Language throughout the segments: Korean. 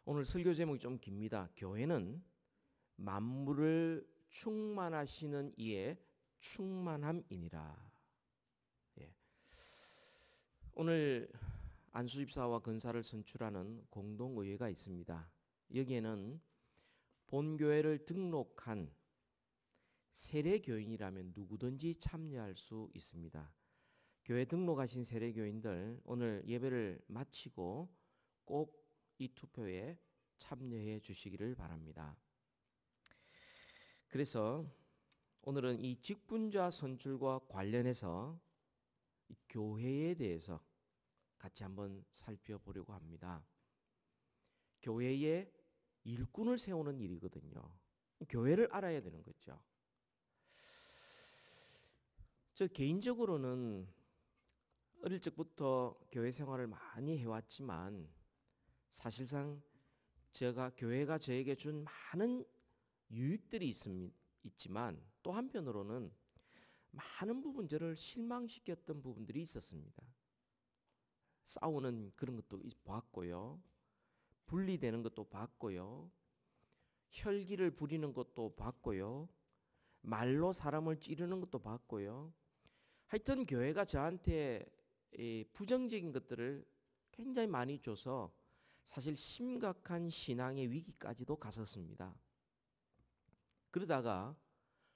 오늘 설교 제목이 좀 깁니다. 교회는 만물을 충만하시는 이의 충만함이니라. 예. 오늘 안수집사와 근사를 선출하는 공동의회가 있습니다. 여기에는 본교회를 등록한 세례교인이라면 누구든지 참여할 수 있습니다. 교회 등록하신 세례교인들 오늘 예배를 마치고 꼭 이 투표에 참여해 주시기를 바랍니다. 그래서 오늘은 이 직분자 선출과 관련해서 이 교회에 대해서 같이 한번 살펴보려고 합니다. 교회에 일꾼을 세우는 일이거든요. 교회를 알아야 되는 거죠. 저 개인적으로는 어릴 적부터 교회 생활을 많이 해왔지만 사실상 제가 교회가 저에게 준 많은 유익들이 있지만 또 한편으로는 많은 부분 저를 실망시켰던 부분들이 있었습니다. 싸우는 그런 것도 봤고요. 분리되는 것도 봤고요. 혈기를 부리는 것도 봤고요. 말로 사람을 찌르는 것도 봤고요. 하여튼 교회가 저한테 부정적인 것들을 굉장히 많이 줘서 사실 심각한 신앙의 위기까지도 갔었습니다. 그러다가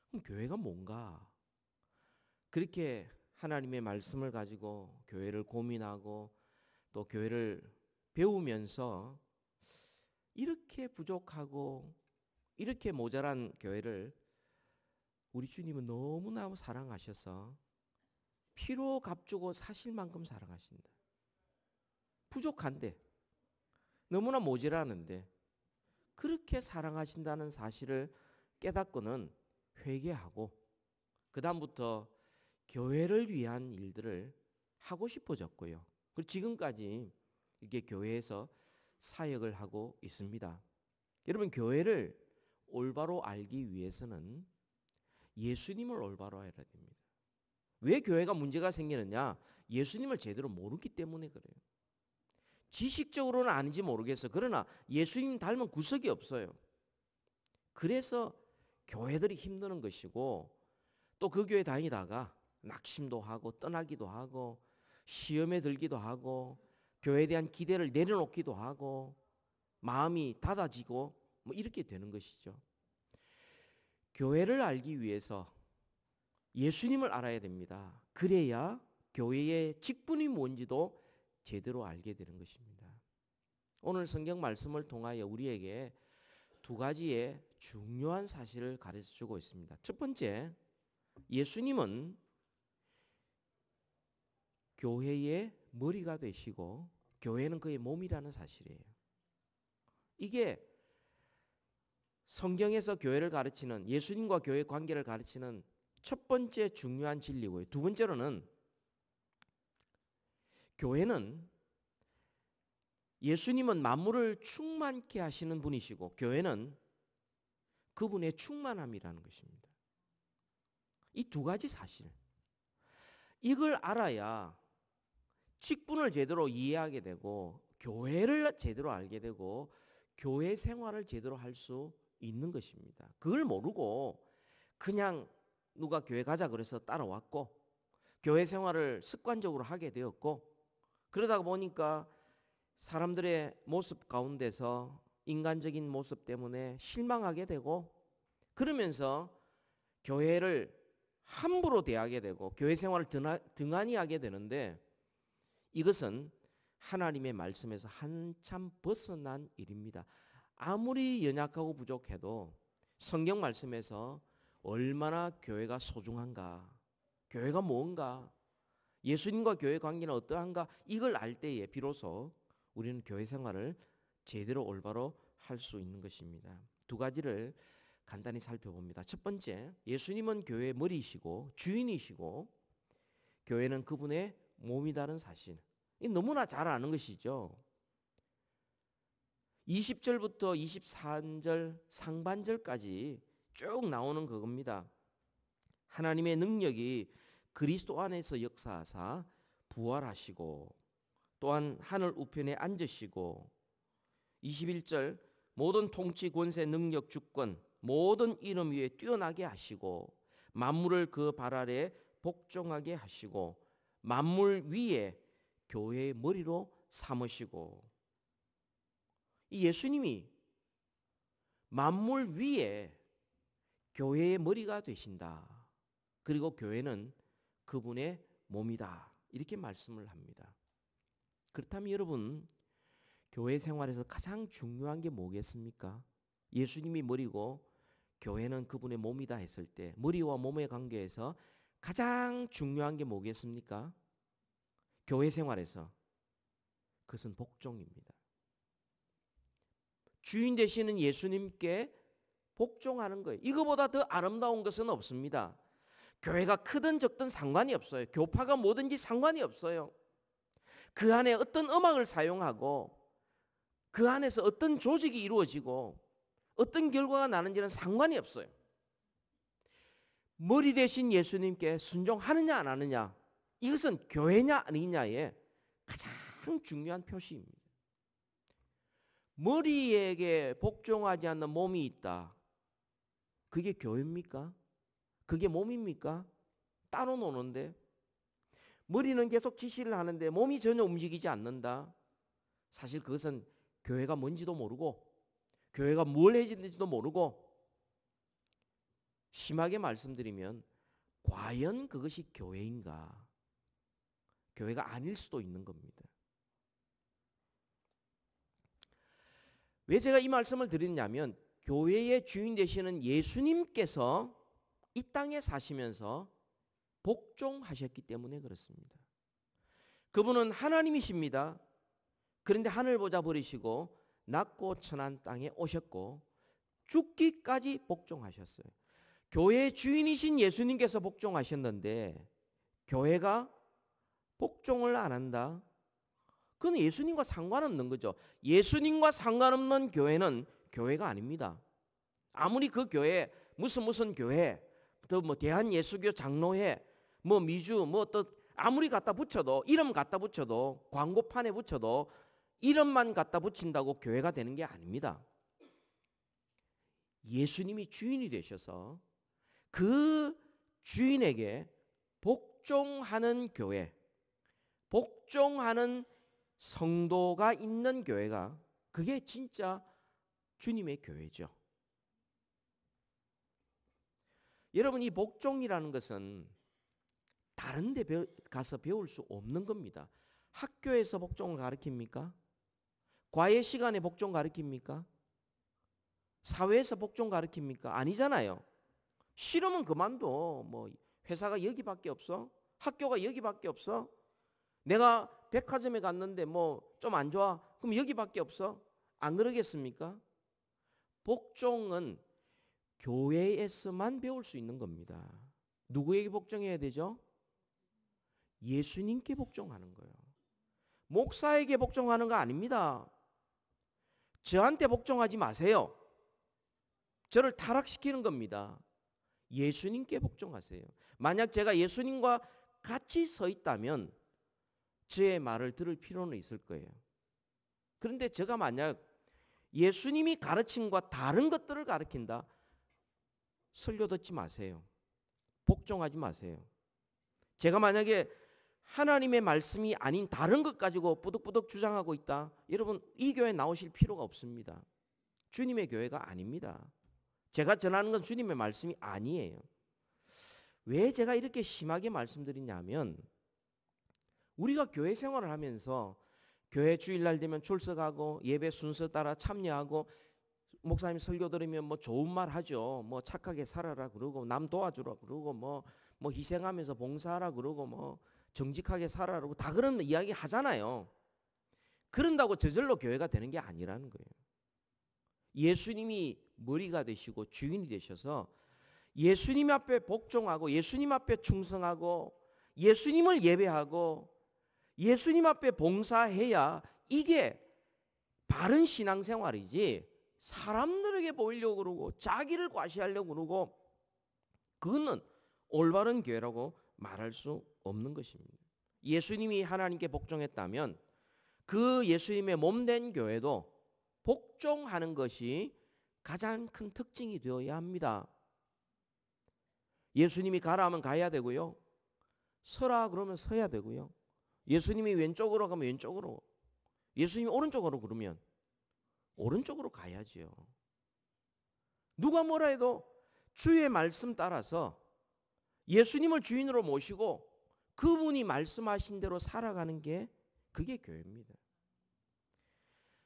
그럼 교회가 뭔가? 그렇게 하나님의 말씀을 가지고 교회를 고민하고 또 교회를 배우면서 이렇게 부족하고 이렇게 모자란 교회를 우리 주님은 너무나 사랑하셔서 피로 값주고 사실 만큼 사랑하신다. 부족한데 너무나 모자라는데 그렇게 사랑하신다는 사실을 깨닫고는 회개하고 그 다음부터 교회를 위한 일들을 하고 싶어졌고요. 그리고 지금까지 이렇게 교회에서 사역을 하고 있습니다. 여러분, 교회를 올바로 알기 위해서는 예수님을 올바로 알아야 됩니다. 왜 교회가 문제가 생기느냐? 예수님을 제대로 모르기 때문에 그래요. 지식적으로는 아닌지 모르겠어. 그러나 예수님 닮은 구석이 없어요. 그래서 교회들이 힘드는 것이고 또 그 교회 다니다가 낙심도 하고 떠나기도 하고 시험에 들기도 하고 교회에 대한 기대를 내려놓기도 하고 마음이 닫아지고 뭐 이렇게 되는 것이죠. 교회를 알기 위해서 예수님을 알아야 됩니다. 그래야 교회의 직분이 뭔지도 제대로 알게 되는 것입니다. 오늘 성경 말씀을 통하여 우리에게 두 가지의 중요한 사실을 가르쳐 주고 있습니다. 첫 번째, 예수님은 교회의 머리가 되시고 교회는 그의 몸이라는 사실이에요. 이게 성경에서 교회를 가르치는, 예수님과 교회의 관계를 가르치는 첫 번째 중요한 진리고요. 두 번째로는 교회는 예수님은 만물을 충만케 하시는 분이시고 교회는 그분의 충만함이라는 것입니다. 이 두 가지 사실, 이걸 알아야 직분을 제대로 이해하게 되고 교회를 제대로 알게 되고 교회 생활을 제대로 할 수 있는 것입니다. 그걸 모르고 그냥 누가 교회 가자 그래서 따라왔고 교회 생활을 습관적으로 하게 되었고 그러다 보니까 사람들의 모습 가운데서 인간적인 모습 때문에 실망하게 되고 그러면서 교회를 함부로 대하게 되고 교회 생활을 등한히 하게 되는데 이것은 하나님의 말씀에서 한참 벗어난 일입니다. 아무리 연약하고 부족해도 성경 말씀에서 얼마나 교회가 소중한가, 교회가 뭔가, 예수님과 교회 관계는 어떠한가 이걸 알 때에 비로소 우리는 교회 생활을 제대로 올바로 할 수 있는 것입니다. 두 가지를 간단히 살펴봅니다. 첫 번째, 예수님은 교회의 머리이시고 주인이시고 교회는 그분의 몸이라는 사실. 이 너무나 잘 아는 것이죠. 20절부터 24절 상반절까지 쭉 나오는 그겁니다. 하나님의 능력이 그리스도 안에서 역사하사 부활하시고 또한 하늘 우편에 앉으시고 21절 모든 통치, 권세, 능력, 주권 모든 이름 위에 뛰어나게 하시고 만물을 그 발 아래 복종하게 하시고 만물 위에 교회의 머리로 삼으시고, 이 예수님이 만물 위에 교회의 머리가 되신다. 그리고 교회는 그분의 몸이다. 이렇게 말씀을 합니다. 그렇다면 여러분, 교회 생활에서 가장 중요한 게 뭐겠습니까? 예수님이 머리고 교회는 그분의 몸이다 했을 때 머리와 몸의 관계에서 가장 중요한 게 뭐겠습니까? 교회 생활에서 그것은 복종입니다. 주인 되시는 예수님께 복종하는 거예요. 이거보다 더 아름다운 것은 없습니다. 교회가 크든 적든 상관이 없어요. 교파가 뭐든지 상관이 없어요. 그 안에 어떤 음악을 사용하고 그 안에서 어떤 조직이 이루어지고 어떤 결과가 나는지는 상관이 없어요. 머리 대신 예수님께 순종하느냐 안 하느냐, 이것은 교회냐 아니냐의 가장 중요한 표시입니다. 머리에게 복종하지 않는 몸이 있다. 그게 교회입니까? 그게 몸입니까? 따로 노는데 머리는 계속 지시를 하는데 몸이 전혀 움직이지 않는다. 사실 그것은 교회가 뭔지도 모르고 교회가 뭘 해지는지도 모르고, 심하게 말씀드리면 과연 그것이 교회인가? 교회가 아닐 수도 있는 겁니다. 왜 제가 이 말씀을 드리냐면 교회의 주인 되시는 예수님께서 이 땅에 사시면서 복종하셨기 때문에 그렇습니다. 그분은 하나님이십니다. 그런데 하늘 보좌 버리시고 낮고 천한 땅에 오셨고 죽기까지 복종하셨어요. 교회의 주인이신 예수님께서 복종하셨는데 교회가 복종을 안 한다? 그건 예수님과 상관없는 거죠. 예수님과 상관없는 교회는 교회가 아닙니다. 아무리 그 교회 무슨 교회, 또 뭐 대한예수교 장로회, 뭐 미주, 뭐 또 아무리 갖다 붙여도, 이름 갖다 붙여도, 광고판에 붙여도 이름만 갖다 붙인다고 교회가 되는 게 아닙니다. 예수님이 주인이 되셔서 그 주인에게 복종하는 교회, 복종하는 성도가 있는 교회가, 그게 진짜 주님의 교회죠. 여러분, 이 복종이라는 것은 다른 데 가서 배울 수 없는 겁니다. 학교에서 복종을 가르칩니까? 과외 시간에 복종 가르칩니까? 사회에서 복종 가르칩니까? 아니잖아요. 싫으면 그만둬. 뭐 회사가 여기밖에 없어? 학교가 여기밖에 없어? 내가 백화점에 갔는데 뭐 좀 안 좋아? 그럼 여기밖에 없어? 안 그러겠습니까? 복종은 교회에서만 배울 수 있는 겁니다. 누구에게 복종해야 되죠? 예수님께 복종하는 거예요. 목사에게 복종하는 거 아닙니다. 저한테 복종하지 마세요. 저를 타락시키는 겁니다. 예수님께 복종하세요. 만약 제가 예수님과 같이 서 있다면 저의 말을 들을 필요는 있을 거예요. 그런데 제가 만약 예수님이 가르친 것과 다른 것들을 가르친다, 설교 듣지 마세요. 복종하지 마세요. 제가 만약에 하나님의 말씀이 아닌 다른 것 가지고 뿌득뿌득 주장하고 있다, 여러분 이 교회 나오실 필요가 없습니다. 주님의 교회가 아닙니다. 제가 전하는 건 주님의 말씀이 아니에요. 왜 제가 이렇게 심하게 말씀드리냐면, 우리가 교회 생활을 하면서 교회 주일날 되면 출석하고 예배 순서 따라 참여하고 목사님 설교 들으면 뭐 좋은 말 하죠. 뭐 착하게 살아라 그러고 남 도와주라 그러고 뭐 희생하면서 봉사하라 그러고 뭐 정직하게 살아라 그러고 다 그런 이야기 하잖아요. 그런다고 저절로 교회가 되는 게 아니라는 거예요. 예수님이 머리가 되시고 주인이 되셔서 예수님 앞에 복종하고 예수님 앞에 충성하고 예수님을 예배하고 예수님 앞에 봉사해야 이게 바른 신앙생활이지, 사람들에게 보이려고 그러고 자기를 과시하려고 그러고 그거는 올바른 교회라고 말할 수 없는 것입니다. 예수님이 하나님께 복종했다면 그 예수님의 몸된 교회도 복종하는 것이 가장 큰 특징이 되어야 합니다. 예수님이 가라 하면 가야 되고요. 서라 그러면 서야 되고요. 예수님이 왼쪽으로 가면 왼쪽으로, 예수님이 오른쪽으로 그러면 오른쪽으로 가야죠. 누가 뭐라 해도 주의 말씀 따라서 예수님을 주인으로 모시고 그분이 말씀하신 대로 살아가는 게 그게 교회입니다.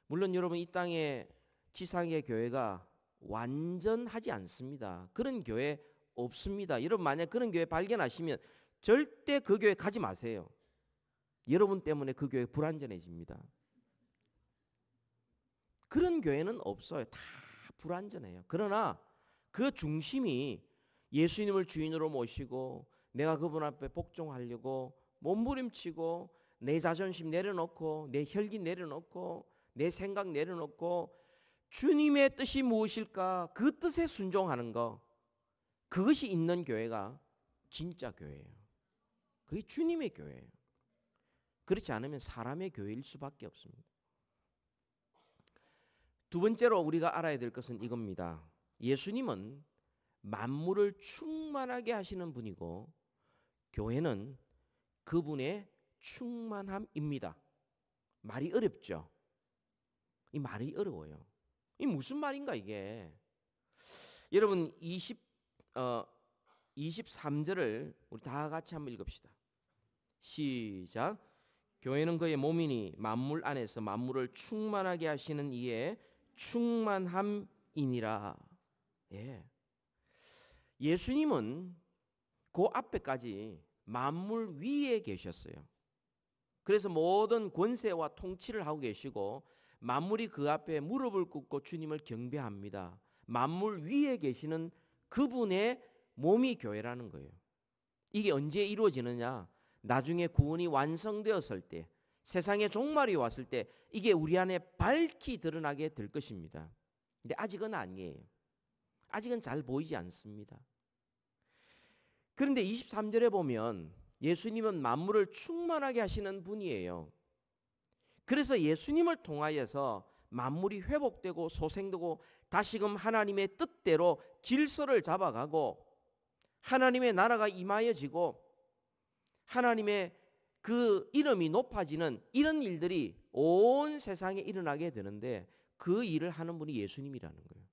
물론 여러분 이 땅에 지상의 교회가 완전하지 않습니다. 그런 교회 없습니다. 여러분 만약 그런 교회 발견하시면 절대 그 교회 가지 마세요. 여러분 때문에 그 교회 불안전해집니다. 그런 교회는 없어요. 다 불안전해요. 그러나 그 중심이 예수님을 주인으로 모시고 내가 그분 앞에 복종하려고 몸부림치고 내 자존심 내려놓고 내 혈기 내려놓고 내 생각 내려놓고 주님의 뜻이 무엇일까 그 뜻에 순종하는 거, 그것이 있는 교회가 진짜 교회예요. 그게 주님의 교회예요. 그렇지 않으면 사람의 교회일 수밖에 없습니다. 두 번째로 우리가 알아야 될 것은 이겁니다. 예수님은 만물을 충만하게 하시는 분이고 교회는 그분의 충만함입니다. 말이 어렵죠? 이 말이 어려워요. 이 무슨 말인가 이게? 여러분 23절을 우리 다 같이 한번 읽읍시다. 시작. 교회는 그의 몸이니 만물 안에서 만물을 충만하게 하시는 이의 충만함이니라. 예. 예수님은 그 앞에까지 만물 위에 계셨어요. 그래서 모든 권세와 통치를 하고 계시고 만물이 그 앞에 무릎을 꿇고 주님을 경배합니다. 만물 위에 계시는 그분의 몸이 교회라는 거예요. 이게 언제 이루어지느냐? 나중에 구원이 완성되었을 때, 세상의 종말이 왔을 때 이게 우리 안에 밝히 드러나게 될 것입니다. 근데 아직은 아니에요. 아직은 잘 보이지 않습니다. 그런데 23절에 보면 예수님은 만물을 충만하게 하시는 분이에요. 그래서 예수님을 통하여서 만물이 회복되고 소생되고 다시금 하나님의 뜻대로 질서를 잡아가고 하나님의 나라가 임하여지고 하나님의 그 이름이 높아지는 이런 일들이 온 세상에 일어나게 되는데 그 일을 하는 분이 예수님이라는 거예요.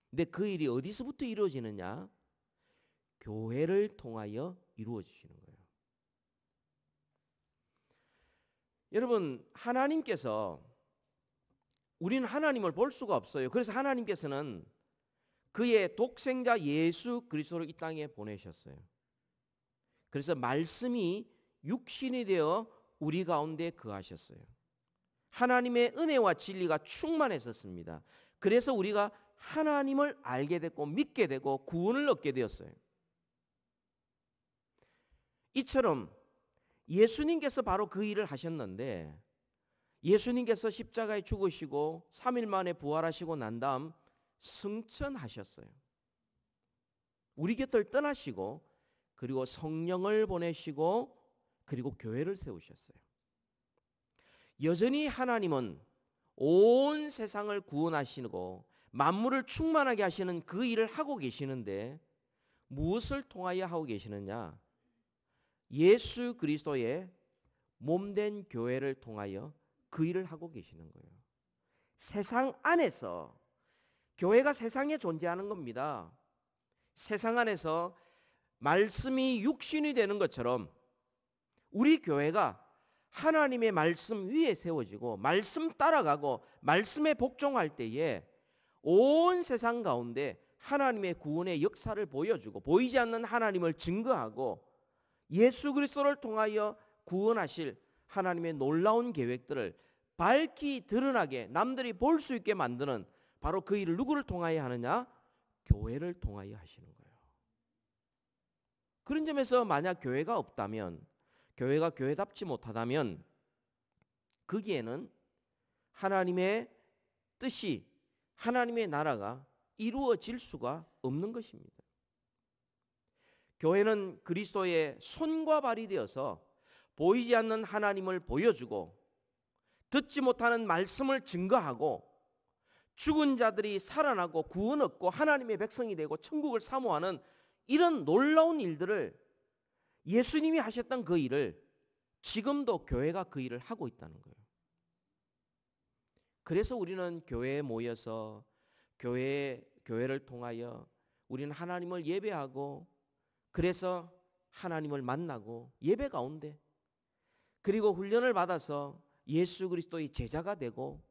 근데 그 일이 어디서부터 이루어지느냐? 교회를 통하여 이루어지시는 거예요. 여러분, 하나님께서 우리는 하나님을 볼 수가 없어요. 그래서 하나님께서는 그의 독생자 예수 그리스도를 이 땅에 보내셨어요. 그래서 말씀이 육신이 되어 우리 가운데 거하셨어요. 하나님의 은혜와 진리가 충만했었습니다. 그래서 우리가 하나님을 알게 됐고 믿게 되고 구원을 얻게 되었어요. 이처럼 예수님께서 바로 그 일을 하셨는데 예수님께서 십자가에 죽으시고 3일 만에 부활하시고 난 다음 승천하셨어요. 우리 곁을 떠나시고 그리고 성령을 보내시고 그리고 교회를 세우셨어요. 여전히 하나님은 온 세상을 구원하시고 만물을 충만하게 하시는 그 일을 하고 계시는데 무엇을 통하여 하고 계시느냐? 예수 그리스도의 몸된 교회를 통하여 그 일을 하고 계시는 거예요. 세상 안에서 교회가 세상에 존재하는 겁니다. 세상 안에서 말씀이 육신이 되는 것처럼 우리 교회가 하나님의 말씀 위에 세워지고 말씀 따라가고 말씀에 복종할 때에 온 세상 가운데 하나님의 구원의 역사를 보여주고 보이지 않는 하나님을 증거하고 예수 그리스도를 통하여 구원하실 하나님의 놀라운 계획들을 밝히 드러나게 남들이 볼 수 있게 만드는 바로 그 일을 누구를 통하여 하느냐? 교회를 통하여 하시는 거예요. 그런 점에서 만약 교회가 없다면, 교회가 교회답지 못하다면 거기에는 하나님의 뜻이, 하나님의 나라가 이루어질 수가 없는 것입니다. 교회는 그리스도의 손과 발이 되어서 보이지 않는 하나님을 보여주고 듣지 못하는 말씀을 증거하고 죽은 자들이 살아나고 구원 얻고 하나님의 백성이 되고 천국을 사모하는 이런 놀라운 일들을 예수님이 하셨던 그 일을 지금도 교회가 그 일을 하고 있다는 거예요. 그래서 우리는 교회에 모여서 교회를 통하여 우리는 하나님을 예배하고 그래서 하나님을 만나고 예배 가운데 그리고 훈련을 받아서 예수 그리스도의 제자가 되고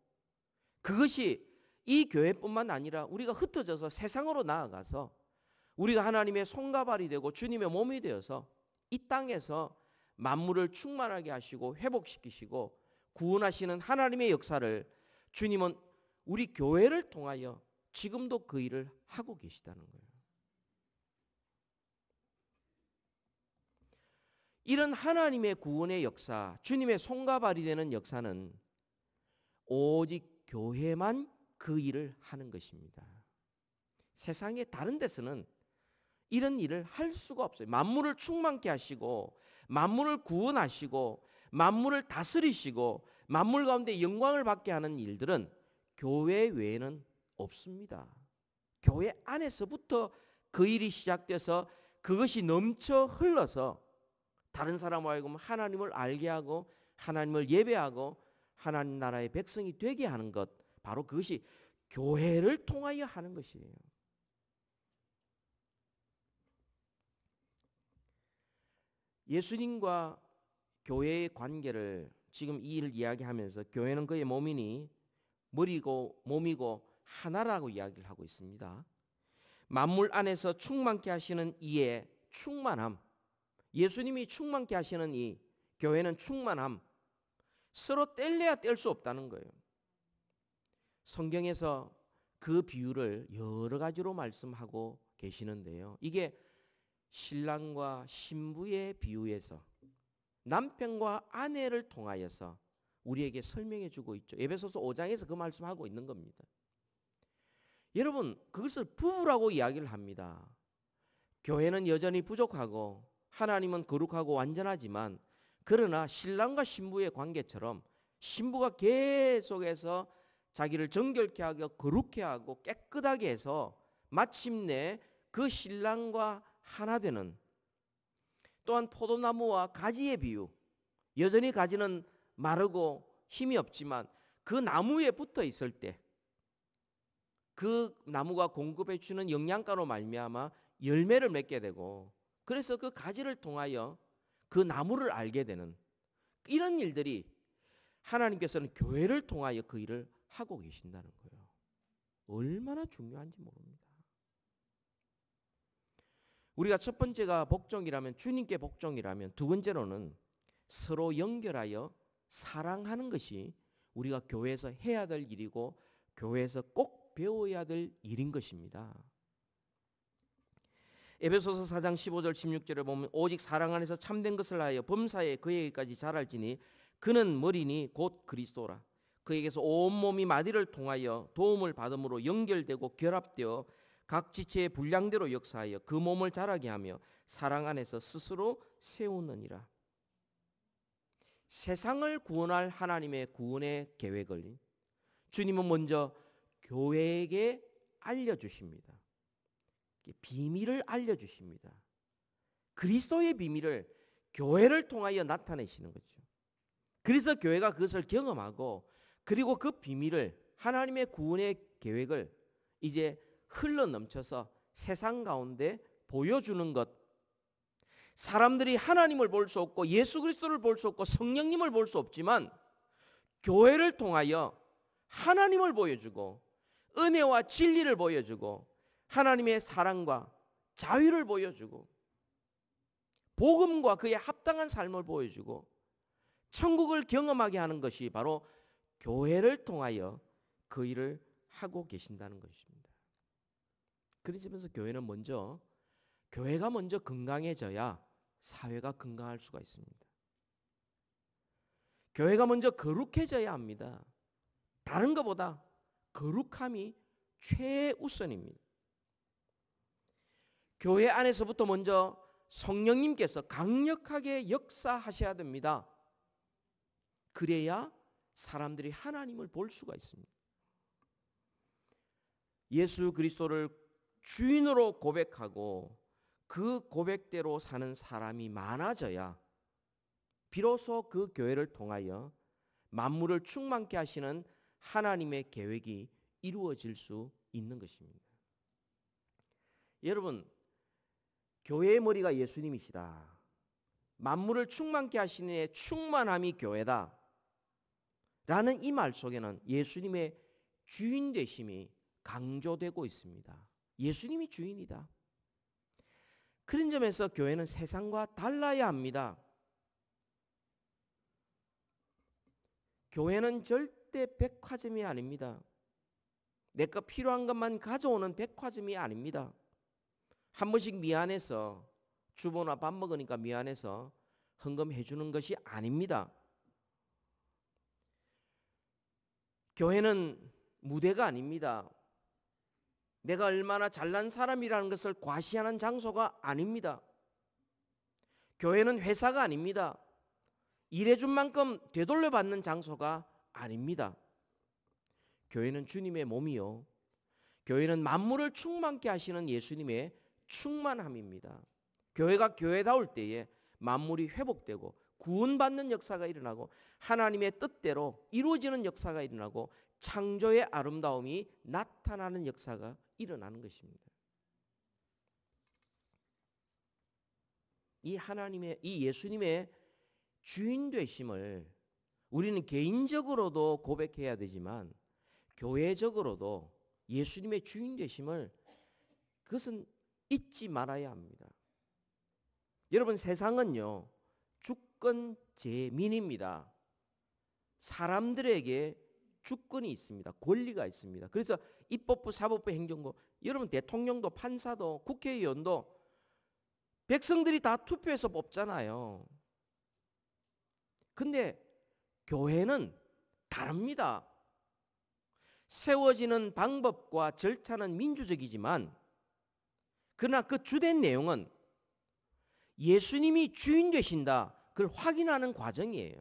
그것이 이 교회뿐만 아니라 우리가 흩어져서 세상으로 나아가서 우리가 하나님의 손과 발이 되고 주님의 몸이 되어서 이 땅에서 만물을 충만하게 하시고 회복시키시고 구원하시는 하나님의 역사를 주님은 우리 교회를 통하여 지금도 그 일을 하고 계시다는 거예요. 이런 하나님의 구원의 역사, 주님의 손과 발이 되는 역사는 오직 교회만 그 일을 하는 것입니다. 세상의 다른 데서는 이런 일을 할 수가 없어요. 만물을 충만케 하시고 만물을 구원하시고 만물을 다스리시고 만물 가운데 영광을 받게 하는 일들은 교회 외에는 없습니다. 교회 안에서부터 그 일이 시작돼서 그것이 넘쳐 흘러서 다른 사람과 하여금 하나님을 알게 하고 하나님을 예배하고 하나님 나라의 백성이 되게 하는 것, 바로 그것이 교회를 통하여 하는 것이에요. 예수님과 교회의 관계를 지금 이 일을 이야기하면서 교회는 그의 몸이니 머리고 몸이고 하나라고 이야기를 하고 있습니다. 만물 안에서 충만케 하시는 이의 충만함, 예수님이 충만케 하시는 이 교회는 충만함, 서로 뗄래야 뗄 수 없다는 거예요. 성경에서 그 비유를 여러 가지로 말씀하고 계시는데요. 이게 신랑과 신부의 비유에서 남편과 아내를 통하여서 우리에게 설명해 주고 있죠. 에베소서 5장에서 그 말씀하고 있는 겁니다. 여러분, 그것을 부부라고 이야기를 합니다. 교회는 여전히 부족하고 하나님은 거룩하고 완전하지만 그러나 신랑과 신부의 관계처럼 신부가 계속해서 자기를 정결케 하고 거룩케 하고 깨끗하게 해서 마침내 그 신랑과 하나 되는, 또한 포도나무와 가지의 비유, 여전히 가지는 마르고 힘이 없지만 그 나무에 붙어 있을 때 그 나무가 공급해 주는 영양가로 말미암아 열매를 맺게 되고 그래서 그 가지를 통하여 그 나무를 알게 되는 이런 일들이 하나님께서는 교회를 통하여 그 일을 하고 계신다는 거예요. 얼마나 중요한지 모릅니다. 우리가 첫 번째가 복종이라면, 주님께 복종이라면, 두 번째로는 서로 연결하여 사랑하는 것이 우리가 교회에서 해야 될 일이고 교회에서 꼭 배워야 될 일인 것입니다. 에베소서 4장 15절 16절을 보면 오직 사랑 안에서 참된 것을 하여 범사에 그에게까지 자랄지니 그는 머리니 곧 그리스도라. 그에게서 온몸이 마디를 통하여 도움을 받음으로 연결되고 결합되어 각 지체의 분량대로 역사하여 그 몸을 자라게 하며 사랑 안에서 스스로 세우느니라. 세상을 구원할 하나님의 구원의 계획을 주님은 먼저 교회에게 알려주십니다. 비밀을 알려주십니다. 그리스도의 비밀을 교회를 통하여 나타내시는 거죠. 그래서 교회가 그것을 경험하고 그리고 그 비밀을, 하나님의 구원의 계획을 이제 흘러넘쳐서 세상 가운데 보여주는 것. 사람들이 하나님을 볼 수 없고 예수 그리스도를 볼 수 없고 성령님을 볼 수 없지만 교회를 통하여 하나님을 보여주고 은혜와 진리를 보여주고 하나님의 사랑과 자유를 보여주고 복음과 그에 합당한 삶을 보여주고 천국을 경험하게 하는 것이 바로 교회를 통하여 그 일을 하고 계신다는 것입니다. 그러면서 교회가 먼저 건강해져야 사회가 건강할 수가 있습니다. 교회가 먼저 거룩해져야 합니다. 다른 것보다 거룩함이 최우선입니다. 교회 안에서부터 먼저 성령님께서 강력하게 역사하셔야 됩니다. 그래야 사람들이 하나님을 볼 수가 있습니다. 예수 그리스도를 주인으로 고백하고 그 고백대로 사는 사람이 많아져야 비로소 그 교회를 통하여 만물을 충만케 하시는 하나님의 계획이 이루어질 수 있는 것입니다. 여러분, 교회의 머리가 예수님이시다. 만물을 충만케 하시는 이의 충만함이 교회다. 라는 이 말 속에는 예수님의 주인 되심이 강조되고 있습니다. 예수님이 주인이다. 그런 점에서 교회는 세상과 달라야 합니다. 교회는 절대 백화점이 아닙니다. 내가 필요한 것만 가져오는 백화점이 아닙니다. 한 번씩 미안해서 주보나 밥 먹으니까 미안해서 헌금해 주는 것이 아닙니다. 교회는 무대가 아닙니다. 내가 얼마나 잘난 사람이라는 것을 과시하는 장소가 아닙니다. 교회는 회사가 아닙니다. 일해준 만큼 되돌려 받는 장소가 아닙니다. 교회는 주님의 몸이요. 교회는 만물을 충만케 하시는 예수님의 충만함입니다. 교회가 교회다울 때에 만물이 회복되고 구원받는 역사가 일어나고 하나님의 뜻대로 이루어지는 역사가 일어나고 창조의 아름다움이 나타나는 역사가 일어나는 것입니다. 이 하나님의, 이 예수님의 주인 되심을 우리는 개인적으로도 고백해야 되지만 교회적으로도 예수님의 주인 되심을 그것은 잊지 말아야 합니다. 여러분, 세상은요 주권제민입니다. 사람들에게 주권이 있습니다. 권리가 있습니다. 그래서 입법부, 사법부, 행정부, 여러분 대통령도 판사도 국회의원도 백성들이 다 투표해서 뽑잖아요. 근데 교회는 다릅니다. 세워지는 방법과 절차는 민주적이지만 그러나 그 주된 내용은 예수님이 주인 되신다. 그걸 확인하는 과정이에요.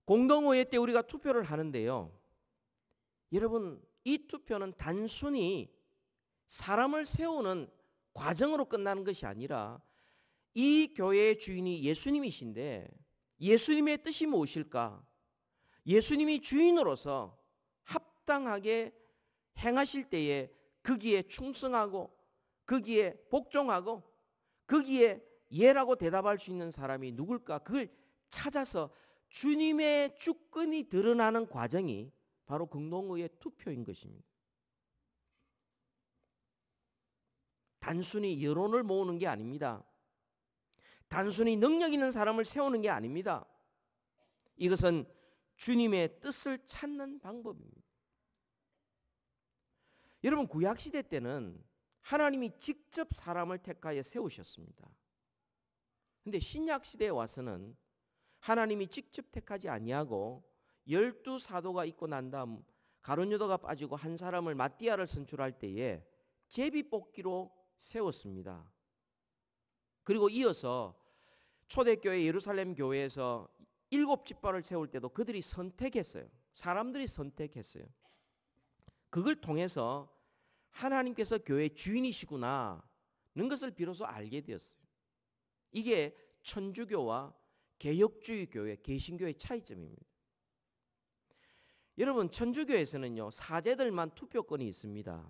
공동의회 때 우리가 투표를 하는데요. 여러분, 이 투표는 단순히 사람을 세우는 과정으로 끝나는 것이 아니라 이 교회의 주인이 예수님이신데 예수님의 뜻이 무엇일까? 예수님이 주인으로서 합당하게 행하실 때에 거기에 충성하고 거기에 복종하고 거기에 예라고 대답할 수 있는 사람이 누굴까? 그걸 찾아서 주님의 주권이 드러나는 과정이 바로 공동의회 투표인 것입니다. 단순히 여론을 모으는 게 아닙니다. 단순히 능력 있는 사람을 세우는 게 아닙니다. 이것은 주님의 뜻을 찾는 방법입니다. 여러분, 구약시대 때는 하나님이 직접 사람을 택하여 세우셨습니다. 그런데 신약시대에 와서는 하나님이 직접 택하지 아니하고 12사도가 있고 난 다음 가룟 유다가 빠지고 한 사람을 마띠아를 선출할 때에 제비뽑기로 세웠습니다. 그리고 이어서 초대교회 예루살렘 교회에서 7지파를 세울 때도 그들이 선택했어요. 사람들이 선택했어요. 그걸 통해서 하나님께서 교회의 주인이시구나 는 것을 비로소 알게 되었어요. 이게 천주교와 개혁주의 교회, 개신교의 차이점입니다. 여러분, 천주교에서는요 사제들만 투표권이 있습니다.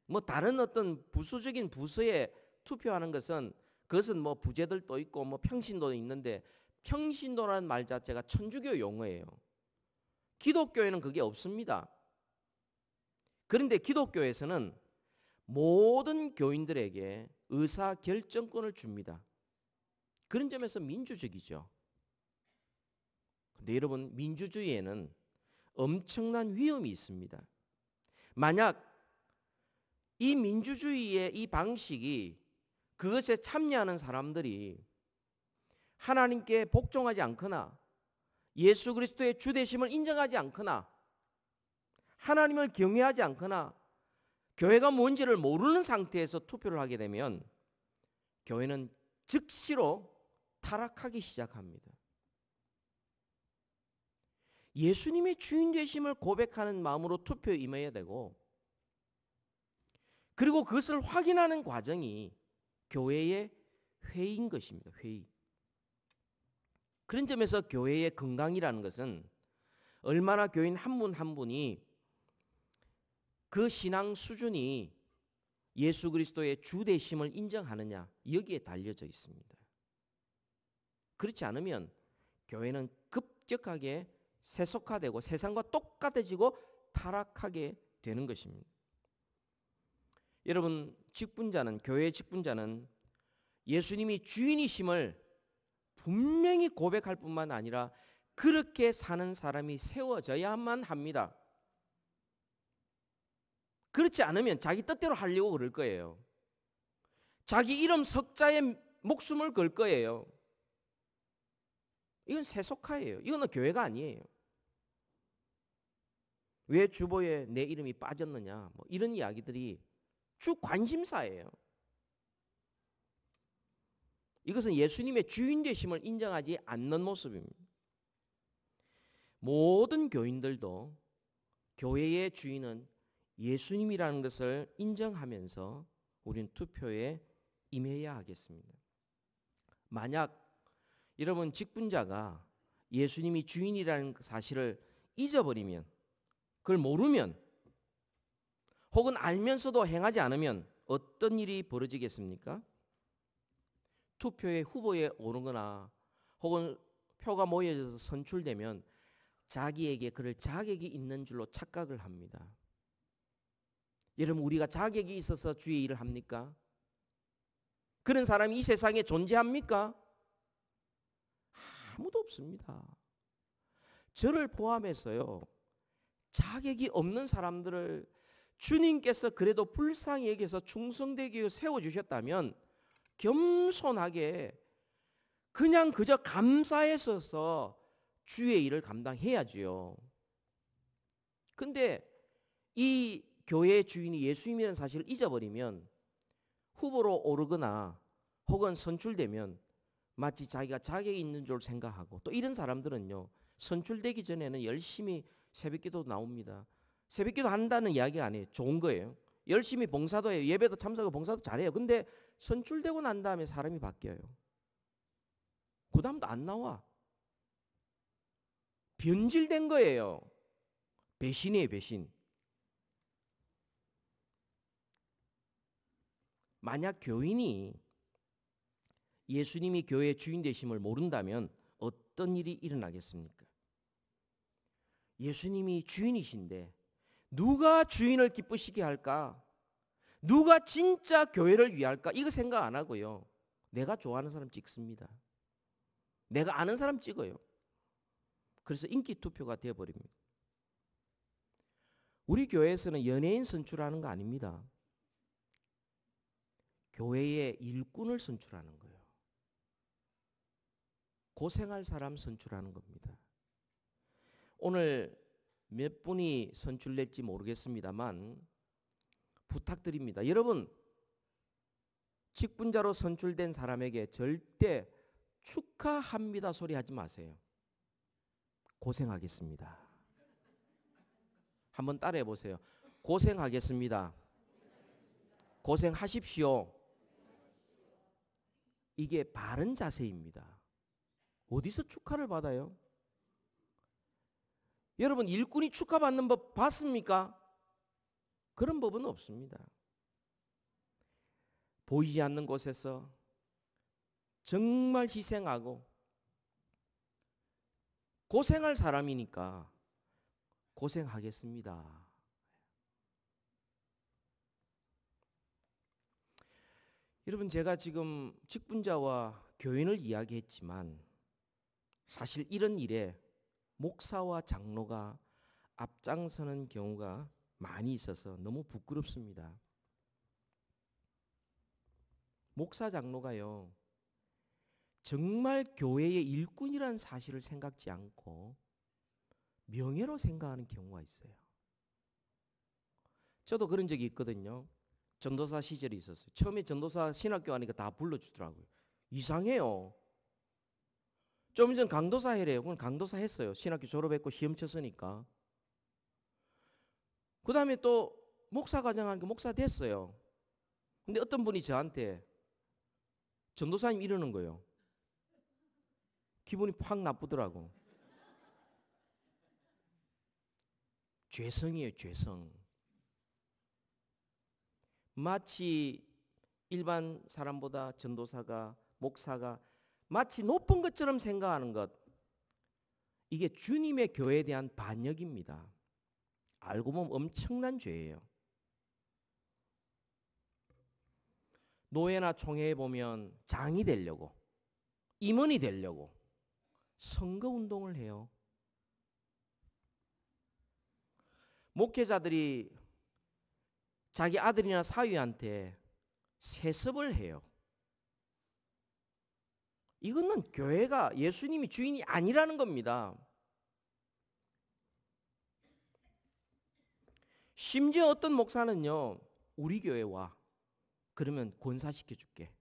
뭐 다른 어떤 부수적인 부서에 투표하는 것은 그것은 뭐 부제들도 있고 뭐 평신도도 있는데 평신도라는 말 자체가 천주교 용어예요. 기독교에는 그게 없습니다. 그런데 기독교에서는 모든 교인들에게 의사결정권을 줍니다. 그런 점에서 민주적이죠. 그런데 여러분, 민주주의에는 엄청난 위험이 있습니다. 만약 이 민주주의의 이 방식이 그것에 참여하는 사람들이 하나님께 복종하지 않거나 예수 그리스도의 주되심을 인정하지 않거나 하나님을 경외하지 않거나 교회가 뭔지를 모르는 상태에서 투표를 하게 되면 교회는 즉시로 타락하기 시작합니다. 예수님의 주인 되심을 고백하는 마음으로 투표에 임해야 되고, 그리고 그것을 확인하는 과정이 교회의 회의인 것입니다. 회의. 그런 점에서 교회의 건강이라는 것은 얼마나 교인 한 분 한 분이 그 신앙 수준이 예수 그리스도의 주 되심을 인정하느냐, 여기에 달려져 있습니다. 그렇지 않으면 교회는 급격하게 세속화되고 세상과 똑같아지고 타락하게 되는 것입니다. 여러분, 직분자는, 교회의 직분자는 예수님이 주인이심을 분명히 고백할 뿐만 아니라 그렇게 사는 사람이 세워져야만 합니다. 그렇지 않으면 자기 뜻대로 하려고 그럴 거예요. 자기 이름 석자에 목숨을 걸 거예요. 이건 세속화예요. 이거는 교회가 아니에요. 왜 주보에 내 이름이 빠졌느냐, 뭐 이런 이야기들이 주 관심사예요. 이것은 예수님의 주인 되심을 인정하지 않는 모습입니다. 모든 교인들도 교회의 주인은 예수님이라는 것을 인정하면서 우리는 투표에 임해야 하겠습니다. 만약 여러분 직분자가 예수님이 주인이라는 사실을 잊어버리면, 그걸 모르면, 혹은 알면서도 행하지 않으면 어떤 일이 벌어지겠습니까? 투표에 후보에 오르거나 혹은 표가 모여져서 선출되면 자기에게 그럴 자격이 있는 줄로 착각을 합니다. 여러분, 우리가 자격이 있어서 주의 일을 합니까? 그런 사람이 이 세상에 존재합니까? 아무도 없습니다. 저를 포함해서요, 자격이 없는 사람들을 주님께서 그래도 불쌍히 여겨서 충성되게 위해 세워주셨다면 겸손하게 그냥 그저 감사했어서 주의 일을 감당해야지요. 근데 이 교회의 주인이 예수님이라는 사실을 잊어버리면 후보로 오르거나 혹은 선출되면 마치 자기가 자격이 있는 줄 생각하고, 또 이런 사람들은요, 선출되기 전에는 열심히 새벽기도 나옵니다. 새벽기도 한다는 이야기가 아니에요. 좋은 거예요. 열심히 봉사도 해요. 예배도 참석하고 봉사도 잘해요. 근데 선출되고 난 다음에 사람이 바뀌어요. 그 다음도 안 나와. 변질된 거예요. 배신이에요, 배신. 만약 교인이 예수님이 교회의 주인 되심을 모른다면 어떤 일이 일어나겠습니까? 예수님이 주인이신데 누가 주인을 기쁘시게 할까? 누가 진짜 교회를 위할까? 이거 생각 안 하고요, 내가 좋아하는 사람 찍습니다. 내가 아는 사람 찍어요. 그래서 인기 투표가 되어버립니다. 우리 교회에서는 연예인 선출하는 거 아닙니다. 교회의 일꾼을 선출하는 거예요. 고생할 사람 선출하는 겁니다. 오늘 몇 분이 선출될지 모르겠습니다만 부탁드립니다. 여러분, 직분자로 선출된 사람에게 절대 축하합니다 소리 하지 마세요. 고생하겠습니다. 한번 따라해 보세요. 고생하겠습니다. 고생하십시오. 이게 바른 자세입니다. 어디서 축하를 받아요? 여러분, 일꾼이 축하받는 법 봤습니까? 그런 법은 없습니다. 보이지 않는 곳에서 정말 희생하고 고생할 사람이니까 고생하겠습니다. 여러분, 제가 지금 직분자와 교인을 이야기했지만 사실 이런 일에 목사와 장로가 앞장서는 경우가 많이 있어서 너무 부끄럽습니다. 목사 장로가요, 정말 교회의 일꾼이라는 사실을 생각지 않고 명예로 생각하는 경우가 있어요. 저도 그런 적이 있거든요. 전도사 시절이 있었어요. 처음에 전도사 신학교 하니까 다 불러주더라고요. 이상해요. 좀 전 강도사 해래요. 그건 강도사 했어요. 신학교 졸업했고 시험 쳤으니까. 그 다음에 또 목사 과정하니까 목사 됐어요. 근데 어떤 분이 저한테 전도사님 이러는 거예요. 기분이 확 나쁘더라고. 죄성이에요, 죄성. 마치 일반 사람보다 전도사가, 목사가 마치 높은 것처럼 생각하는 것. 이게 주님의 교회에 대한 반역입니다. 알고 보면 엄청난 죄예요. 노예나 총회에 보면 장이 되려고, 임원이 되려고 선거운동을 해요. 목회자들이 자기 아들이나 사위한테 세습을 해요. 이거는 교회가 예수님이 주인이 아니라는 겁니다. 심지어 어떤 목사는요, 우리 교회 와. 그러면 권사시켜줄게.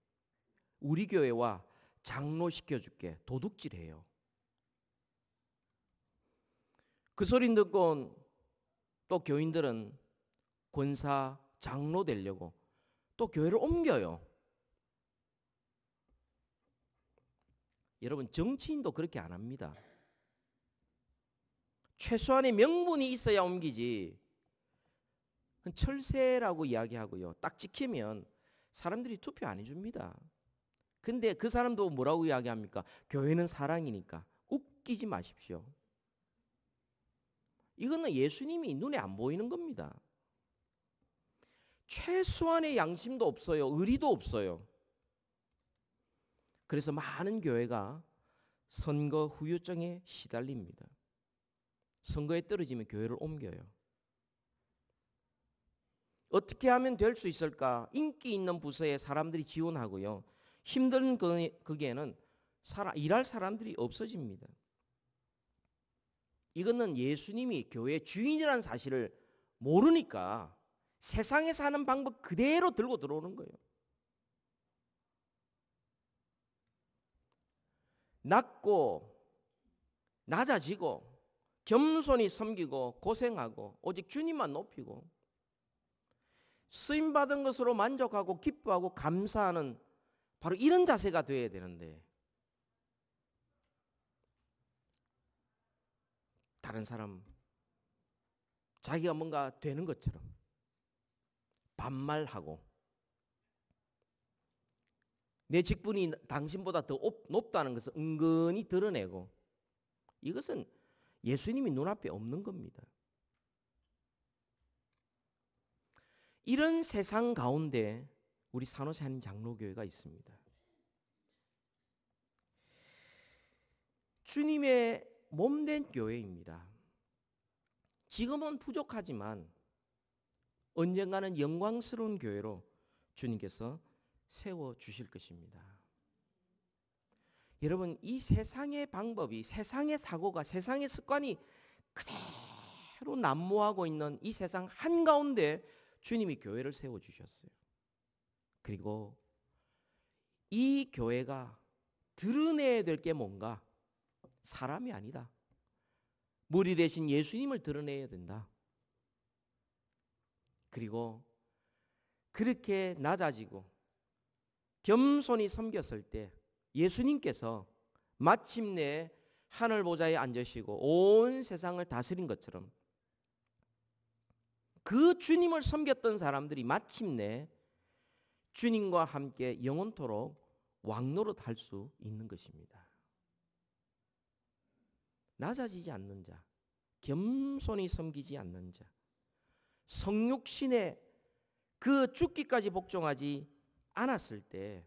우리 교회 와. 장로시켜줄게. 도둑질해요. 그 소리 듣고 또 교인들은 권사, 장로 되려고 또 교회를 옮겨요. 여러분, 정치인도 그렇게 안 합니다. 최소한의 명분이 있어야 옮기지. 철새라고 이야기하고요. 딱 지키면 사람들이 투표 안 해줍니다. 근데 그 사람도 뭐라고 이야기합니까? 교회는 사랑이니까. 웃기지 마십시오. 이거는 예수님이 눈에 안 보이는 겁니다. 최소한의 양심도 없어요. 의리도 없어요. 그래서 많은 교회가 선거 후유증에 시달립니다. 선거에 떨어지면 교회를 옮겨요. 어떻게 하면 될 수 있을까? 인기 있는 부서에 사람들이 지원하고요. 힘든 거기에는 일할 사람들이 없어집니다. 이거는 예수님이 교회의 주인이라는 사실을 모르니까 세상에 사는 방법 그대로 들고 들어오는 거예요. 낮아지고 겸손히 섬기고 고생하고 오직 주님만 높이고 쓰임받은 것으로 만족하고 기뻐하고 감사하는 바로 이런 자세가 되어야 되는데 다른 사람 자기가 뭔가 되는 것처럼 반말하고 내 직분이 당신보다 더 높다는 것을 은근히 드러내고 이것은 예수님이 눈앞에 없는 겁니다. 이런 세상 가운데 우리 산호세 한 장로교회가 있습니다. 주님의 몸된 교회입니다. 지금은 부족하지만 언젠가는 영광스러운 교회로 주님께서 세워주실 것입니다. 여러분, 이 세상의 방법이, 세상의 사고가, 세상의 습관이 그대로 난무하고 있는 이 세상 한가운데 주님이 교회를 세워주셨어요. 그리고 이 교회가 드러내야 될 게 뭔가? 사람이 아니다. 머리 대신 예수님을 드러내야 된다. 그리고 그렇게 낮아지고 겸손히 섬겼을 때 예수님께서 마침내 하늘 보좌에 앉으시고 온 세상을 다스린 것처럼 그 주님을 섬겼던 사람들이 마침내 주님과 함께 영원토록 왕노릇 할 수 있는 것입니다. 낮아지지 않는 자, 겸손히 섬기지 않는 자, 성육신에 그 죽기까지 복종하지 않았을 때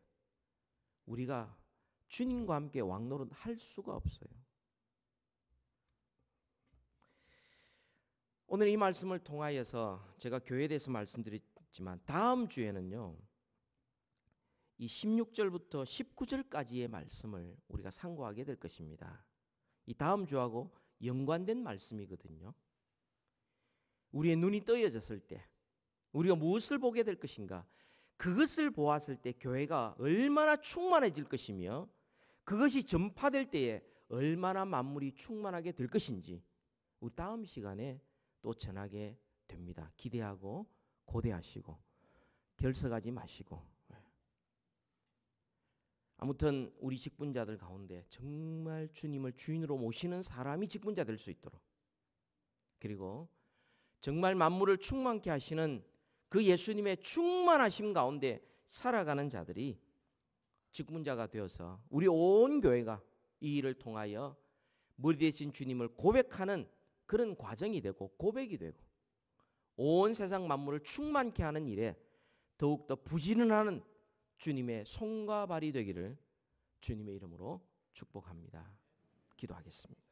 우리가 주님과 함께 왕노릇 할 수가 없어요. 오늘 이 말씀을 통하여서 제가 교회에 대해서 말씀드렸지만 다음 주에는요, 이 16절부터 19절까지의 말씀을 우리가 상고하게 될 것입니다. 이 다음 주하고 연관된 말씀이거든요. 우리의 눈이 떠여졌을 때 우리가 무엇을 보게 될 것인가? 그것을 보았을 때 교회가 얼마나 충만해질 것이며 그것이 전파될 때에 얼마나 만물이 충만하게 될 것인지 우리 다음 시간에 또 전하게 됩니다. 기대하고 고대하시고 결석하지 마시고. 아무튼 우리 직분자들 가운데 정말 주님을 주인으로 모시는 사람이 직분자 될 수 있도록, 그리고 정말 만물을 충만케 하시는 그 예수님의 충만하심 가운데 살아가는 자들이 직분자가 되어서 우리 온 교회가 이 일을 통하여 머리 대신 주님을 고백하는 그런 과정이 되고 고백이 되고 온 세상 만물을 충만케 하는 일에 더욱더 부지런하는 주님의 손과 발이 되기를 주님의 이름으로 축복합니다. 기도하겠습니다.